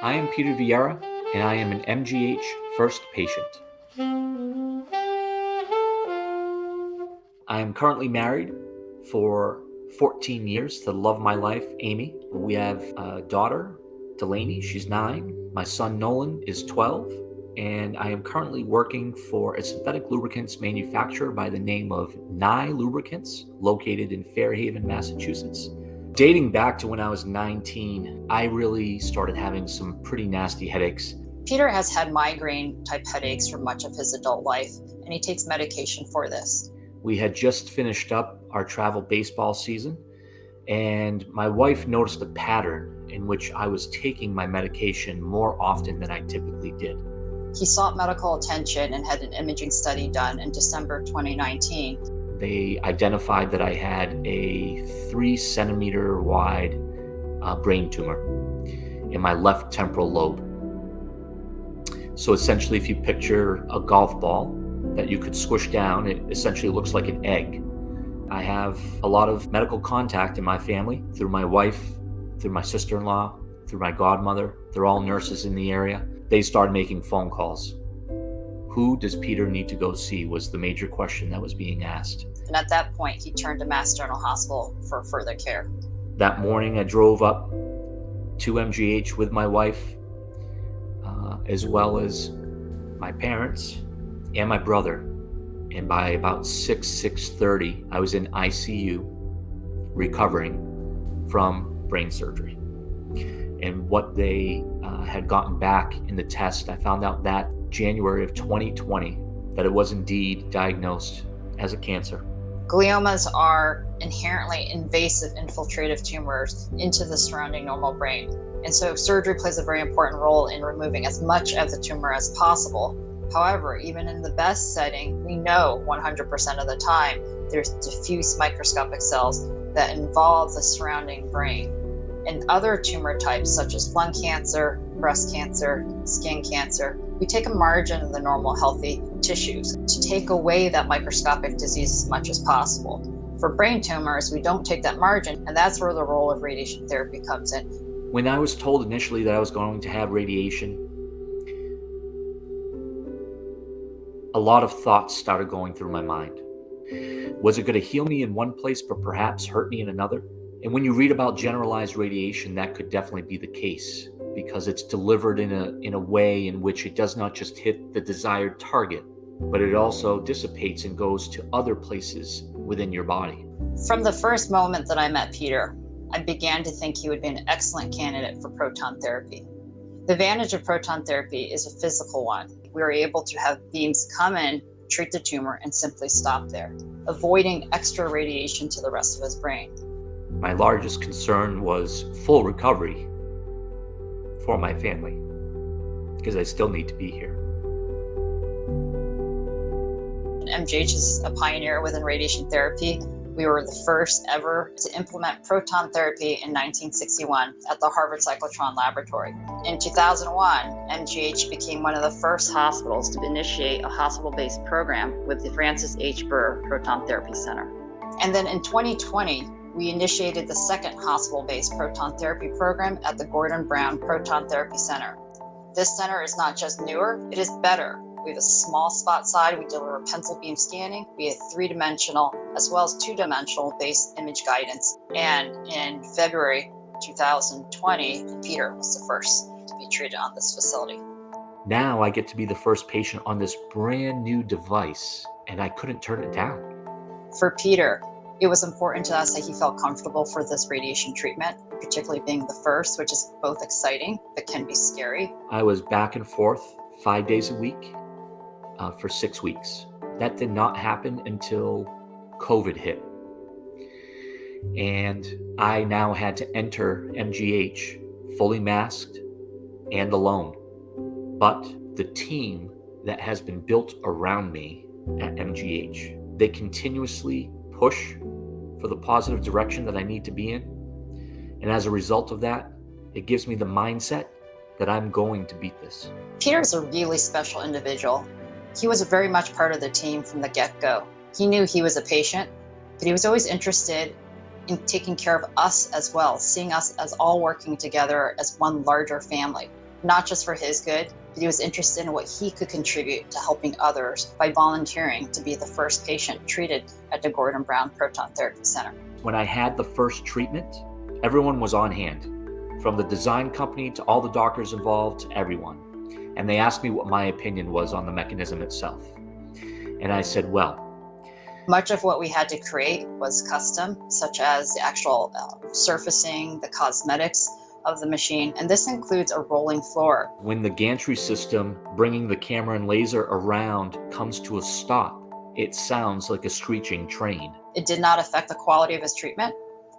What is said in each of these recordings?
I am Peter Vieira, and I am an MGH first patient. I am currently married for 14 years to the love of my life, Amy. We have a daughter, Delaney, she's 9. My son, Nolan, is 12. And I am currently working for a synthetic lubricants manufacturer by the name of Nye Lubricants, located in Fairhaven, Massachusetts. Dating back to when I was 19, I really started having some pretty nasty headaches. Peter has had migraine-type headaches for much of his adult life, and he takes medication for this. We had just finished up our travel baseball season, and my wife noticed a pattern in which I was taking my medication more often than I typically did. He sought medical attention and had an imaging study done in December 2019. They identified that I had a 3-centimeter wide brain tumor in my left temporal lobe. So essentially, if you picture a golf ball that you could squish down, it essentially looks like an egg. I have a lot of medical contact in my family through my wife, through my sister-in-law, through my godmother. They're all nurses in the area. They started making phone calls. Who does Peter need to go see was the major question that was being asked. And at that point, he turned to Mass General Hospital for further care. That morning, I drove up to MGH with my wife, as well as my parents and my brother. And by about 6:30, I was in ICU recovering from brain surgery. And what they had gotten back in the test, I found out that January of 2020 that it was indeed diagnosed as a cancer. Gliomas are inherently invasive infiltrative tumors into the surrounding normal brain. And so surgery plays a very important role in removing as much of the tumor as possible. However, even in the best setting, we know 100% of the time there's diffuse microscopic cells that involve the surrounding brain. And other tumor types such as lung cancer, breast cancer, skin cancer, we take a margin of the normal healthy tissues to take away that microscopic disease as much as possible. For brain tumors, we don't take that margin, and that's where the role of radiation therapy comes in. When I was told initially that I was going to have radiation, a lot of thoughts started going through my mind. Was it going to heal me in one place but perhaps hurt me in another? And when you read about generalized radiation, that could definitely be the case because it's delivered in a way in which it does not just hit the desired target, but it also dissipates and goes to other places within your body. From the first moment that I met Peter, I began to think he would be an excellent candidate for proton therapy. The advantage of proton therapy is a physical one. We are able to have beams come in, treat the tumor, and simply stop there, avoiding extra radiation to the rest of his brain. My largest concern was full recovery for my family, because I still need to be here. MGH is a pioneer within radiation therapy. We were the first ever to implement proton therapy in 1961 at the Harvard Cyclotron Laboratory. In 2001, MGH became one of the first hospitals to initiate a hospital-based program with the Francis H. Burr Proton Therapy Center. And then in 2020, we initiated the second hospital-based proton therapy program at the Gordon Brown Proton Therapy Center. This center is not just newer, it is better. We have a small spot side, we deliver pencil beam scanning, we have 3-dimensional as well as 2-dimensional base image guidance. And in February 2020, Peter was the first to be treated on this facility. Now I get to be the first patient on this brand new device, and I couldn't turn it down. For Peter, it was important to us that he felt comfortable for this radiation treatment, particularly being the first, which is both exciting but can be scary. I was back and forth 5 days a week for 6 weeks. That did not happen until COVID hit. And I now had to enter MGH fully masked and alone. But the team that has been built around me at MGH, they continuously push for the positive direction that I need to be in. And as a result of that, it gives me the mindset that I'm going to beat this. Peter's a really special individual. He was very much part of the team from the get-go. He knew he was a patient, but he was always interested in taking care of us as well, seeing us as all working together as one larger family. not just for his good, but he was interested in what he could contribute to helping others by volunteering to be the first patient treated at the Gordon Brown Proton Therapy Center. When I had the first treatment, everyone was on hand, from the design company to all the doctors involved to everyone. And they asked me what my opinion was on the mechanism itself. And I said, well, much of what we had to create was custom, such as the actual surfacing, the cosmetics of the machine, and this includes a rolling floor. When the gantry system bringing the camera and laser around comes to a stop, it sounds like a screeching train. It did not affect the quality of his treatment,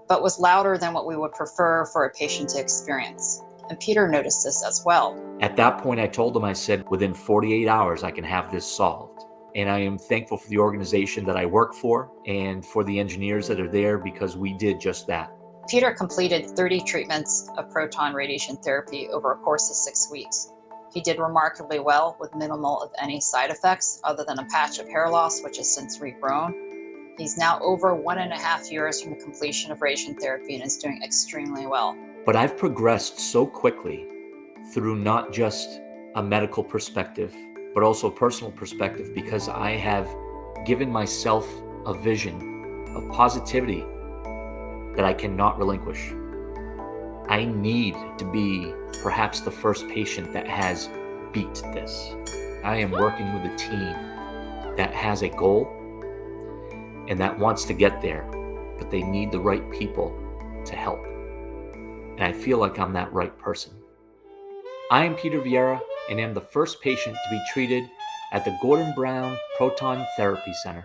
but was louder than what we would prefer for a patient to experience. And Peter noticed this as well. At that point, I told him, I said, within 48 hours, I can have this solved. And I am thankful for the organization that I work for and for the engineers that are there, because we did just that. Peter completed 30 treatments of proton radiation therapy over a course of 6 weeks. He did remarkably well with minimal of any side effects other than a patch of hair loss, which has since regrown. He's now over 1.5 years from the completion of radiation therapy and is doing extremely well. But I've progressed so quickly through not just a medical perspective, but also a personal perspective, because I have given myself a vision of positivity that I cannot relinquish. I need to be perhaps the first patient that has beat this. I am working with a team that has a goal and that wants to get there, but they need the right people to help. And I feel like I'm that right person. I am Peter Vieira and am the first patient to be treated at the Gordon Brown Proton Therapy Center.